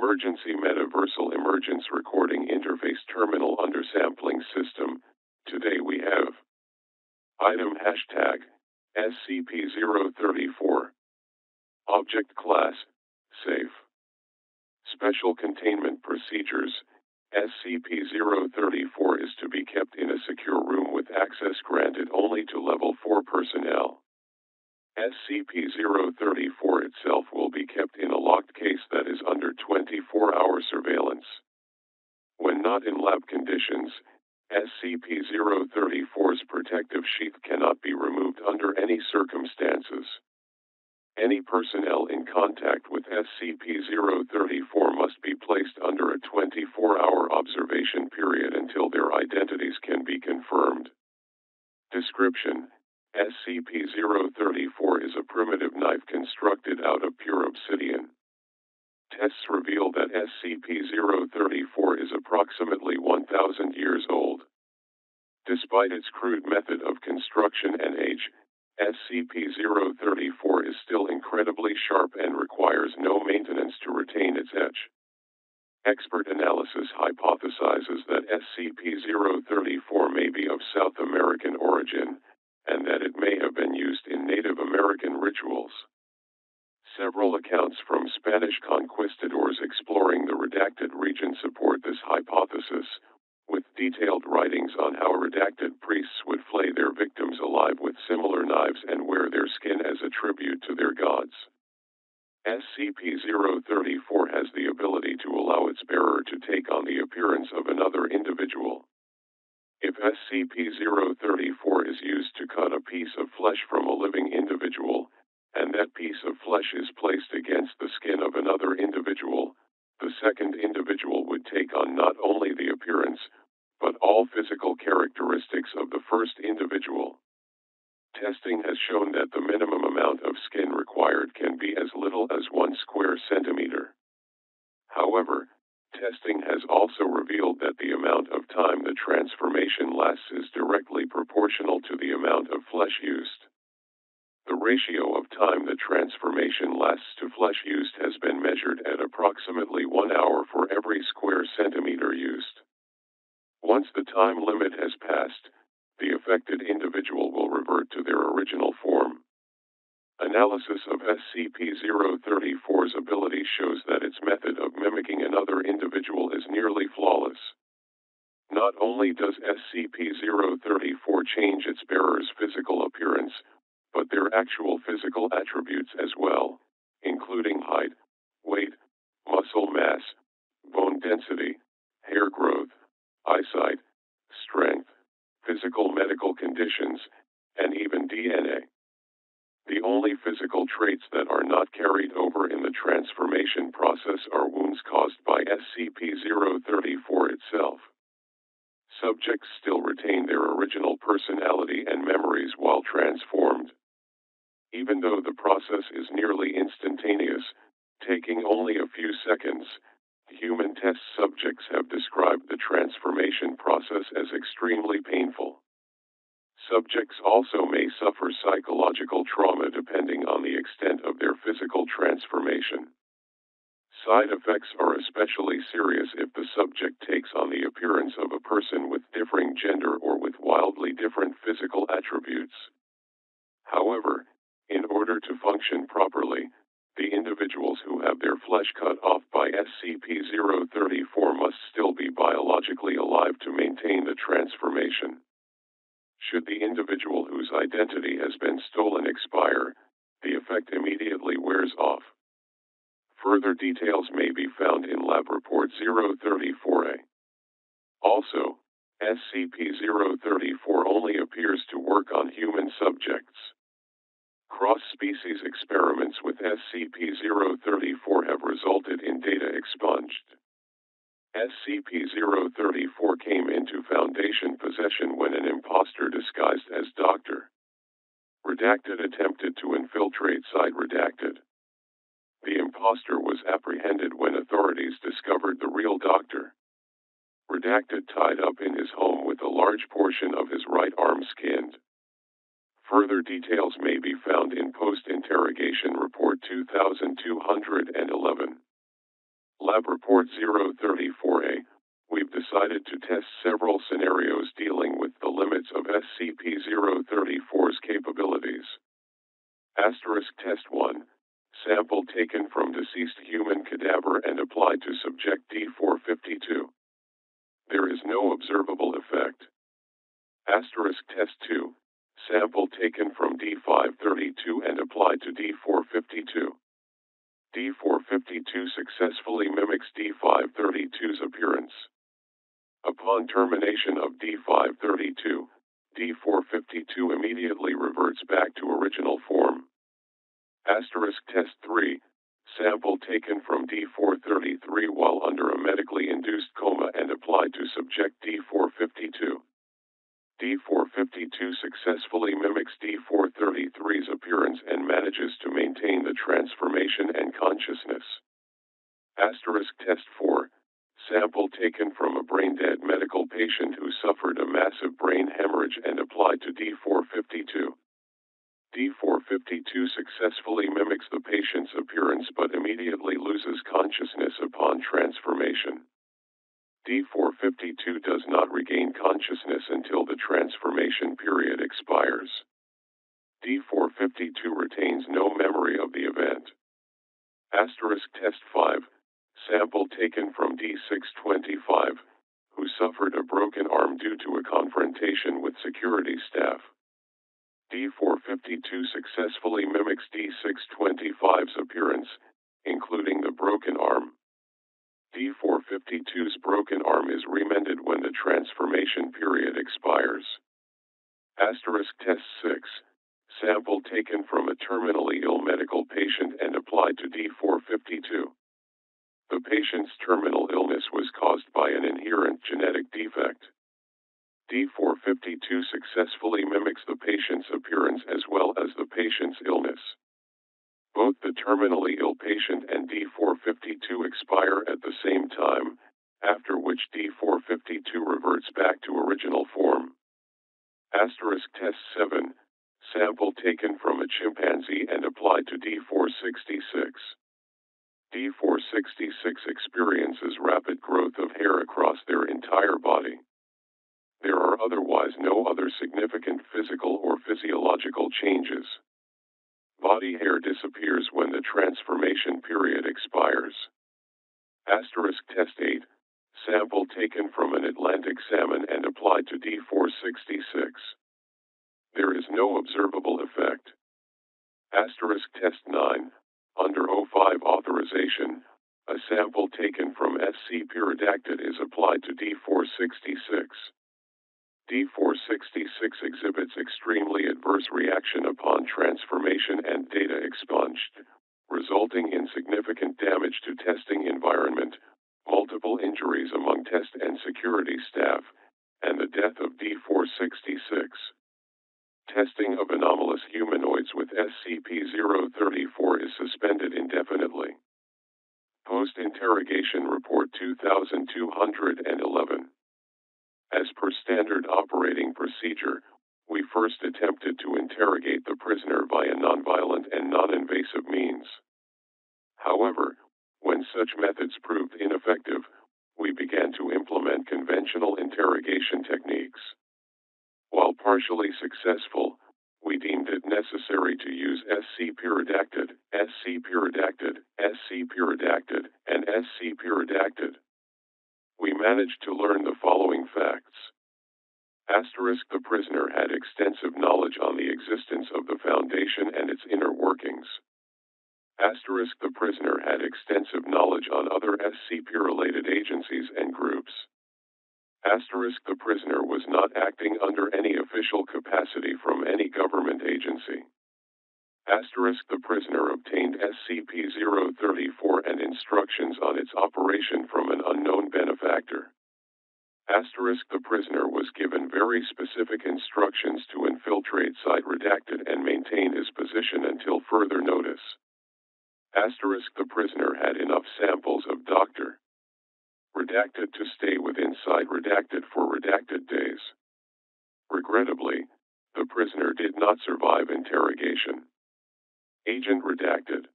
Emergency Metaversal Emergence Recording Interface Terminal Undersampling System. Today we have Item Hashtag SCP-034 Object Class Safe Special Containment Procedures. SCP-034 is to be kept in a secure room with access granted only to Level 4 personnel. SCP-034 itself will be kept in a locked case that is under 24-hour surveillance. When not in lab conditions, SCP-034's protective sheath cannot be removed under any circumstances. Any personnel in contact with SCP-034 must be placed under a 24-hour observation period until their identities can be confirmed. Description: SCP-034 is a primitive knife constructed out of pure obsidian. Tests reveal that SCP-034 is approximately 1,000 years old. Despite its crude method of construction and age, SCP-034 is still incredibly sharp and requires no maintenance to retain its edge. Expert analysis hypothesizes that SCP-034 may be of South American origin, and that it may have been used in Native American rituals. Several accounts from Spanish conquistadors exploring the redacted region support this hypothesis, with detailed writings on how redacted priests would flay their victims alive with similar knives and wear their skin as a tribute to their gods. SCP-034 has the ability to allow its bearer to take on the appearance of another individual. If SCP-034 is used to cut a piece of flesh from a living individual, and that piece of flesh is placed against the skin of another individual, the second individual would take on not only the appearance, but all physical characteristics of the first individual. Testing has shown that the minimum amount of skin required can be as little as 1 square centimeter. However, testing has also revealed that the amount of time the transformation lasts is directly proportional to the amount of flesh used. The ratio of time the transformation lasts to flesh used has been measured at approximately 1 hour for every square centimeter used. Once the time limit has passed, the affected individual will revert to their original form. Analysis of SCP-034's ability shows that its method of mimicking another individual is nearly flawless. Not only does SCP-034 change its bearer's physical appearance, but their actual physical attributes as well, including height, weight, muscle mass, bone density, hair growth, eyesight, strength, physical medical conditions, and even DNA. The only physical traits that are not carried over in the transformation process are wounds caused by SCP-034 itself. Subjects still retain their original personality and memories while transformed. Even though the process is nearly instantaneous, taking only a few seconds, human test subjects have described the transformation process as extremely painful. Subjects also may suffer psychological trauma depending on the extent of their physical transformation. Side effects are especially serious if the subject takes on the appearance of a person with differing gender or with wildly different physical attributes. However, in order to function properly, the individuals who have their flesh cut off by SCP-034 must still be biologically alive to maintain the transformation. Should the individual whose identity has been stolen expire, the effect immediately wears off. Further details may be found in Lab Report 034A. Also, SCP-034 only appears to work on human subjects. Cross-species experiments with SCP-034 have resulted in data expunged. SCP-034 came into Foundation possession when an imposter disguised as Dr. Redacted attempted to infiltrate Site Redacted. The imposter was apprehended when authorities discovered the real Dr. Redacted tied up in his home with a large portion of his right arm skinned. Further details may be found in Post-Interrogation Report 2211. Lab Report 034A. We've decided to test several scenarios dealing with the limits of SCP-034's capabilities. Test 1. Sample taken from deceased human cadaver and applied to subject D452. There is no observable effect. Test 2. Sample taken from D532 and applied to D452. D452 successfully mimics D532's appearance. Upon termination of D532, D452 immediately reverts back to original form. Test 3. Sample taken from D433 while under a medically induced coma and applied to subject D452. D452 successfully mimics D433's appearance and manages to maintain the transformation and consciousness. Test 4. Sample taken from a brain-dead medical patient who suffered a massive brain hemorrhage and applied to D452. D452 successfully mimics the patient's appearance but immediately loses consciousness upon transformation. D452 does not regain consciousness until the transformation period expires. D452 retains no memory of the event. Test 5. Sample taken from D625, who suffered a broken arm due to a confrontation with security staff. D452 successfully mimics D625's appearance, including the broken arm. D452's broken arm is remended when the transformation period expires. Test 6. Sample taken from a terminally ill medical patient and applied to D452. The patient's terminal illness was caused by an inherent genetic defect. D452 successfully mimics the patient's appearance as well as the patient's illness. Both the terminally ill patient and D452 expire at the same time, after which D452 reverts back to original form. Test 7. Sample taken from a chimpanzee and applied to D466. D466 experiences rapid growth of hair across their entire body. There are otherwise no other significant physical or physiological changes. Body hair disappears when the transformation period expires. Test 8. Sample taken from an Atlantic salmon and applied to D466. There is no observable effect. Test 9. Under O5 authorization, a sample taken from SCP-034 is applied to D466. D466 exhibits extremely adverse reaction upon transformation and data expunged, resulting in significant damage to testing environment, multiple injuries among test and security staff, and the death of D466. Testing of anomalous humanoids with SCP-034 is suspended indefinitely. Post-Interrogation Report 2211. As per standard operating procedure, we first attempted to interrogate the prisoner via nonviolent and non-invasive means. However, when such methods proved ineffective, we began to implement conventional interrogation techniques. While partially successful, we deemed it necessary to use SCP-034, SCP-034, SCP-034, and SCP-034. We managed to learn the following facts. The prisoner had extensive knowledge on the existence of the Foundation and its inner workings. The prisoner had extensive knowledge on other SCP-related agencies and groups. The prisoner was not acting under any official capacity from any government agency. The prisoner obtained SCP-034 and instructions on its operation from an unknown benefactor. The prisoner was given very specific instructions to infiltrate Site Redacted and maintain his position until further notice. The prisoner had enough samples of Dr. Redacted to stay within Site Redacted for redacted days. Regrettably, the prisoner did not survive interrogation. Agent Redacted.